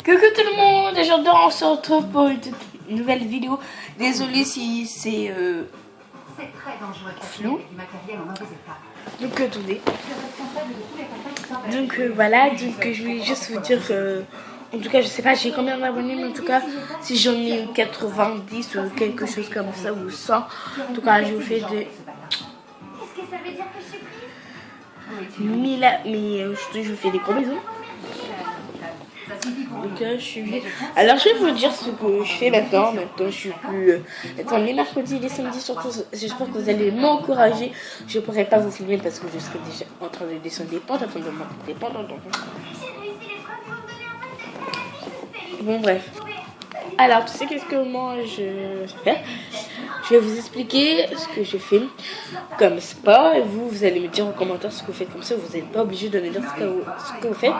Coucou tout le monde, aujourd'hui on se retrouve pour une nouvelle vidéo. Désolé si c'est flou. Donc attendez. Donc voilà, donc je voulais juste vous dire, en tout cas je sais pas j'ai combien d'abonnés, mais en tout cas si j'en ai 90 ou quelque chose comme ça ou 100, en tout cas je vous fais des... Mais je vous fais des gros bisous. Donc je suis... Alors je vais vous dire ce que je fais maintenant. Maintenant je suis plus... Attends, les mercredis, les samedis surtout, j'espère que vous allez m'encourager. Je pourrais pas vous filmer parce que je serai déjà en train de descendre des pentes, afin de monter des pentes. Bon bref. Alors tu sais qu'est-ce que moi je fais? Je vais vous expliquer ce que je fais comme sport et vous allez me dire en commentaire ce que vous faites, comme ça vous n'êtes pas obligé de me dire ce que vous faites.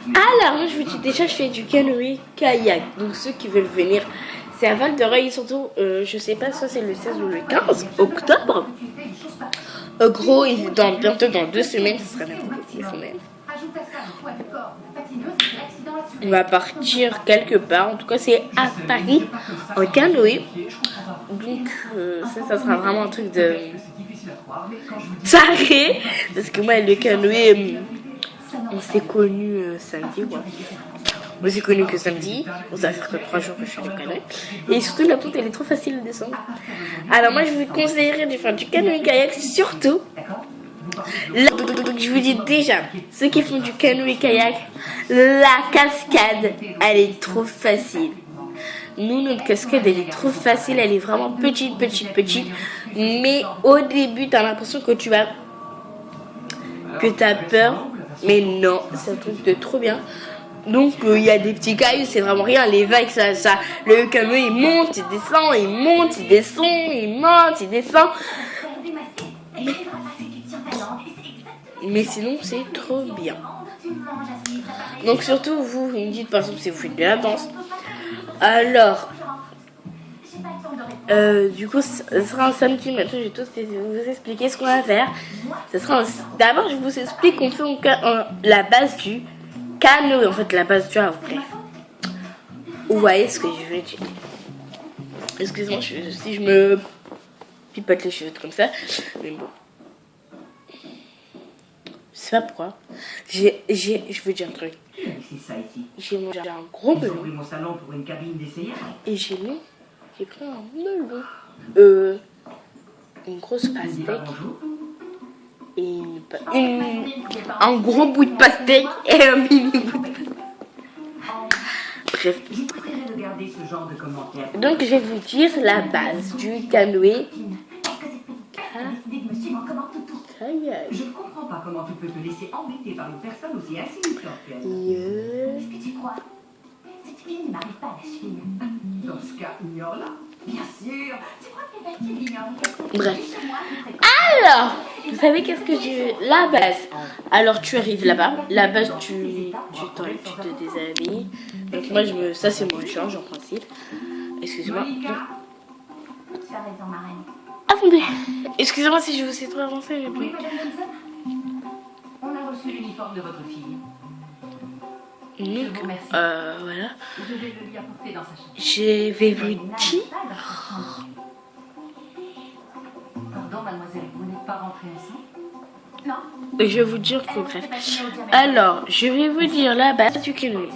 Alors moi je vous dis déjà je fais du canoë kayak, donc ceux qui veulent venir c'est à Val de Reuil, surtout je sais pas soit c'est le 16 ou le 15 octobre. Gros bientôt dans 2 semaines, ce sera bientôt 2 semaines. On va partir quelque part, en tout cas c'est à Paris en canoë. Donc ça sera vraiment un truc de taré, parce que moi le canoë on s'est connus samedi, quoi. On s'est connus que samedi. On ça fait 3 jours que je suis au canoë. Et surtout la pente elle est trop facile à descendre. Alors moi je vous conseillerais de faire du canoë kayak, surtout là, donc je vous dis déjà, ceux qui font du canoë kayak, la cascade elle est trop facile. Nous, notre cascade, elle est trop facile. Elle est vraiment petite. Mais au début, t'as l'impression que t'as peur. Mais non, c'est un truc de trop bien. Donc, il y a des petits cailloux, c'est vraiment rien. Les vagues, le canoë, il monte, il descend, il monte, il descend, il monte, il descend. Mais sinon, c'est trop bien. Donc, surtout, vous me dites, par exemple, si vous faites de la danse. Alors, du coup, ce sera un samedi. Maintenant, je vais tous vous expliquer ce qu'on va faire. D'abord, je vous explique qu'on fait la base du canoë. En fait, la base du havre. Bref. Vous voyez ce que je veux dire. Excusez-moi si je me pipote les cheveux comme ça. Mais bon. Je sais pas pourquoi. Je veux dire un truc. J'ai mangé un gros melon. Et j'ai pris un melon. Une grosse pastèque. Et un gros bout de pastèque et un mini bout de pastèque. Bref. Donc je vais vous dire la base du canoë. Je ne comprends pas comment tu peux te laisser embêter par une personne aussi insignifiante qu'elle. Est-ce que tu crois? Cette fille ne m'arrive pas à la cheville. Dans ce cas, ignore-la. Bien sûr. Tu crois que c'est facile d'ignorer? Bref. Alors, vous savez qu'est-ce que j'ai? La base. Alors tu arrives là-bas. La base, tu te déshabilles. Donc moi, ça c'est mon change en principe. Excusez-moi. Tu as raison, ma reine. Attendez. Excusez-moi si je vous ai trop avancé. Mais Oui, madame Wilson. On a reçu l'uniforme de votre fille. donc, remercie. voilà. Je vais le lui apporter dans sa chambre. Je vais vous dire. Pardon, mademoiselle, vous n'êtes pas rentrée ensemble? Non. Je vais vous dire que bref. Alors, je vais vous dire la base du canoë.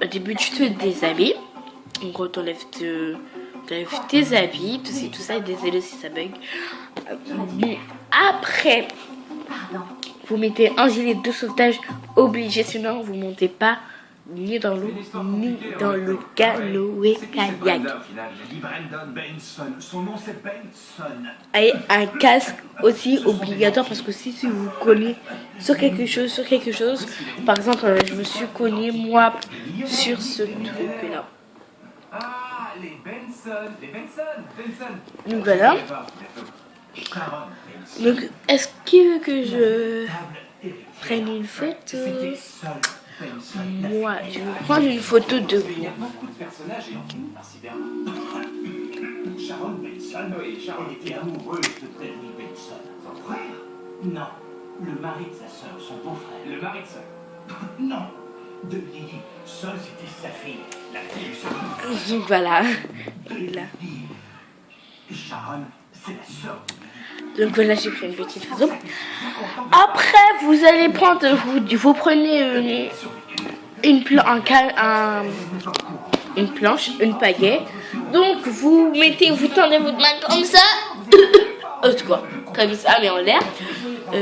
Au début, tu te déshabilles. En gros, t'enlèves tes habits, tout ça. Désolé si ça bug. Après, vous mettez un gilet de sauvetage obligé, sinon vous montez pas ni dans l'eau ni dans le canoë kayak. Et un casque aussi obligatoire parce que si vous cognez sur quelque chose, par exemple, je me suis cogné moi sur ce truc là. Les Benson. Donc voilà. Donc est-ce qu'il veut que je prenne une photo? Moi, je vais prendre une photo de moi. Beaucoup de personnages et Sharon Benson, oui, Sharon était amoureuse de Terry Benson. Son frère? Non, le mari de sa sœur, son beau-frère. Le mari de sa... Non, Denis, ça c'était sa fille. La fille de Sharon. Donc voilà. Et là. Sharon, c'est la sœur de Denis. Donc voilà, j'ai pris une petite photo. Après, vous allez prendre, vous prenez une planche, une pagaie. Donc vous tendez votre main comme ça. Quoi, comme ça, mais en l'air.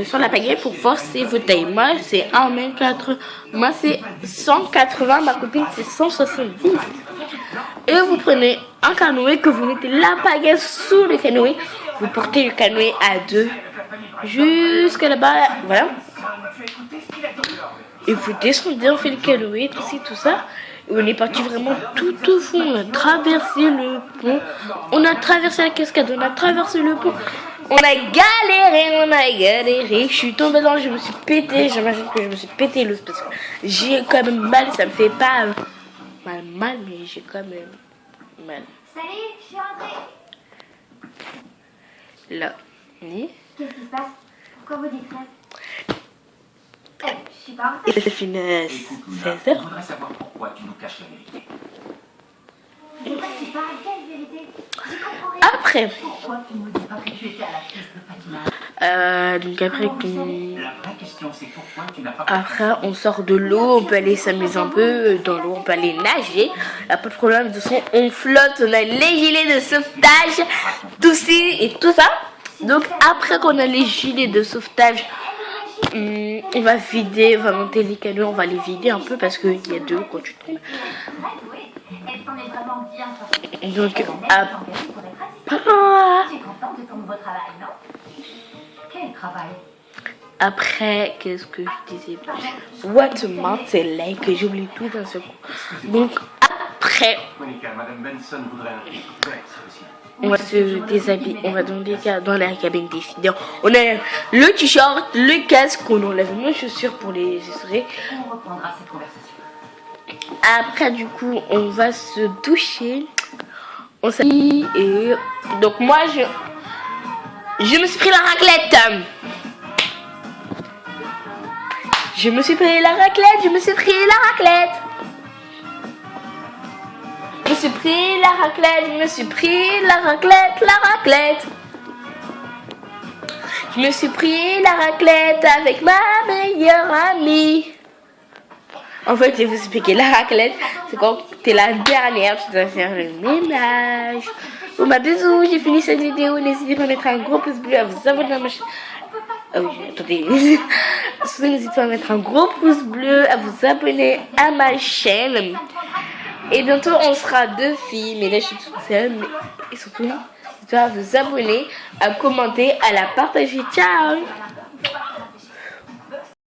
Sur la pagaie pour voir c'est votre taille. Moi c'est 1m4, moi c'est 180, ma copine c'est 170. Et vous prenez un canoë que vous mettez la pagaie sous le canoë. Vous portez le canoë à deux jusqu'à là-bas, voilà. Et vous descendez, on fait le canoë, tout ça. Et on est parti vraiment tout au fond. On a traversé le pont, on a traversé la cascade, on a traversé le pont. On a galéré. Je suis tombée dans l'eau, je me suis pété. J'imagine que je me suis pété l'os parce que j'ai quand même mal. Ça me fait pas mal, mais j'ai quand même mal. Salut, je suis rentrée. Là, ni. Qu'est-ce qui se passe? Pourquoi vous dites rien? Je suis pas rentrée. Et ça finit Écoute, 16 je heures. voudrais savoir pourquoi tu nous caches la vérité. De quoi tu parles? Quelle vérité? Je comprends rien. Après, Pourquoi tu ne me dis pas que tu étais à la pièce de Fatima? donc après La vraie question, c'est pourquoi tu n'as pas... Après, on sort de l'eau, on peut aller s'amuser un peu dans l'eau, on peut aller nager. Il n'y a pas de problème, de toute façon, on flotte, on a les gilets de sauvetage, tout ci et tout ça. Donc après qu'on a les gilets de sauvetage, on va vider, on va monter les canots, on va les vider un peu parce qu'il y a de l'eau quand tu tombes. Elle s'en est vraiment bien sortie. Donc Elle a même après... été engagée pour être assistante. Tu es contente de ton nouveau travail, non? Quel travail? Après, qu'est-ce que je disais? What month, c'est like, que j'oublie tout d'un seul coup. Donc après, Monica, Madame Benson voudrait un truc. aussi. on va se déshabiller, on va dans la cabine décideur. On a le t-shirt, le casque, on enlève nos chaussures pour les essuyer. On reprendra cette conversation. Après, du coup, on va se doucher. On s'habille et donc moi, je me suis pris la raclette. Je me suis pris la raclette. Je me suis pris la raclette. Avec ma meilleure amie. En fait, je vais vous expliquer la raclette. C'est quand t'es la dernière, tu dois faire le ménage. Bon, bah, bisous, j'ai fini cette vidéo. N'hésitez pas à mettre un gros pouce bleu, à vous abonner à ma chaîne. Ah oui, attendez. N'hésitez pas à mettre un gros pouce bleu, à vous abonner à ma chaîne. Et bientôt, on sera 2 filles. Mais là, je suis toute seule. Et surtout, n'hésitez pas à vous abonner, à commenter, à la partager. Ciao!